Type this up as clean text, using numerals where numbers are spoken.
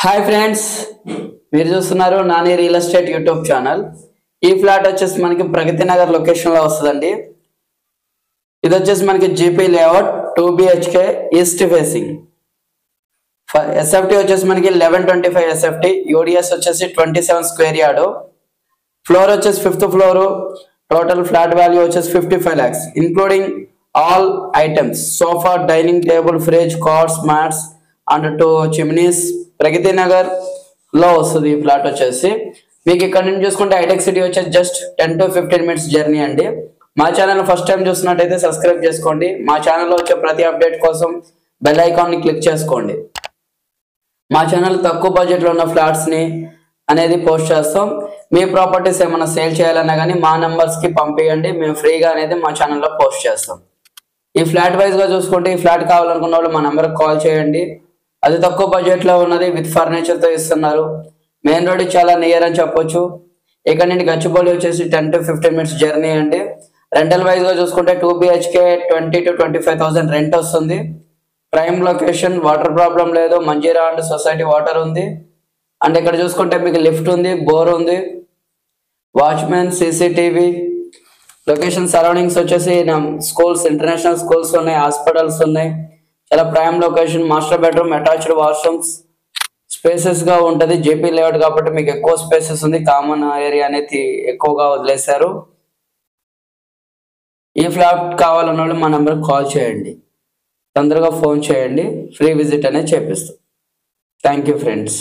Hi friends, మీరు చూస్తున్నారు Nani real estate YouTube channel. ఈ ఫ్లాట్ వచ్చేసి మనకి ప్రగతి నగర్ లొకేషన్ లో వస్తుందండి. ఇది వచ్చేసి మనకి GP layout 2 BHK east facing. SFT వచ్చేసి మనకి 1125 ఎస్ఎఫ్టీ, యూడిఎస్ వచ్చేసి 27 స్క్వేర్ యార్డ్. ఫ్లోర్ వచ్చేసి 5th floor. Total flat value వచ్చేసి 55 lakhs including all items, sofa, dining table, fridge, cards, mats and 2 chimneys. Pragati Nagar లో వస్తుంది ఈ ఫ్లాట్ వచ్చేసి. మీకు ఇక్కడ నుంచి చూసుకుంటే హైటెక్ సిటీ వచ్చేసి జస్ట్ 10 to 15 minutes జర్నీ అండి. మా ఛానల్ ఫస్ట్ టైం చూస్తున్నట్టయితే సబ్స్క్రైబ్ చేసుకోండి. మా ఛానల్లో వచ్చే ప్రతి అప్డేట్ కోసం బెల్ ఐకాన్ ని క్లిక్ చేసుకోండి. మా ఛానల్ తక్కువ బడ్జెట్ లో ఉన్న ఫ్లాట్స్ ని అనేది పోస్ట్ చేస్తాం. మీ ప్రాపర్టీస్ ఏమైనా సేల్ చేయాలన్నా కానీ మా నంబర్స్ కి పంపించండి, మేము ఫ్రీగా అనేది మా ఛానల్లో పోస్ట్ చేస్తాం. ఈ ఫ్లాట్ వైజ్ గా చూసుకుంటే ఈ ఫ్లాట్ కావాలనుకున్న వాళ్ళు మా నెంబర్కి కాల్ చేయండి. అది తక్కువ బడ్జెట్ లో ఉన్నది, విత్ ఫర్నిచర్ తో ఇస్తున్నారు. మెయిన్ రోడ్ చాలా నియర్ అని చెప్పొచ్చు. ఇక్కడ నుండి గచ్చిబౌలి వచ్చేసి 10 to 15 minutes జర్నీ అండి. రెంటల్ వైజ్ గా చూసుకుంటే 2 BHK 20 to 25,000 రెంట్ వస్తుంది. ప్రైమ్ లొకేషన్, వాటర్ ప్రాబ్లం లేదు, మంజీరా అండ్ సొసైటీ వాటర్ ఉంది. అండ్ ఇక్కడ చూసుకుంటే మీకు లిఫ్ట్ ఉంది, బోర్ ఉంది, వాచ్మెన్, CCTV. లొకేషన్ సరౌండింగ్స్ వచ్చేసి స్కూల్స్, ఇంటర్నేషనల్ స్కూల్స్ ఉన్నాయి, హాస్పిటల్స్ ఉన్నాయి. చాలా prime location, master bedroom, attached washrooms, spaces గా ఉంటది. జేపీ లేఅవుట్ కాబట్టి మీకు ఎక్కువ స్పేసెస్ ఉంది. కామన్ ఏరియా అనేది ఎక్కువగా వదిలేశారు. ఈ ఫ్లాట్ కావాలన్న వాళ్ళు మా నెంబర్ కాల్ చేయండి, తొందరగా ఫోన్ చేయండి, ఫ్రీ విజిట్ అనేది చేపిస్తాం. Thank you friends.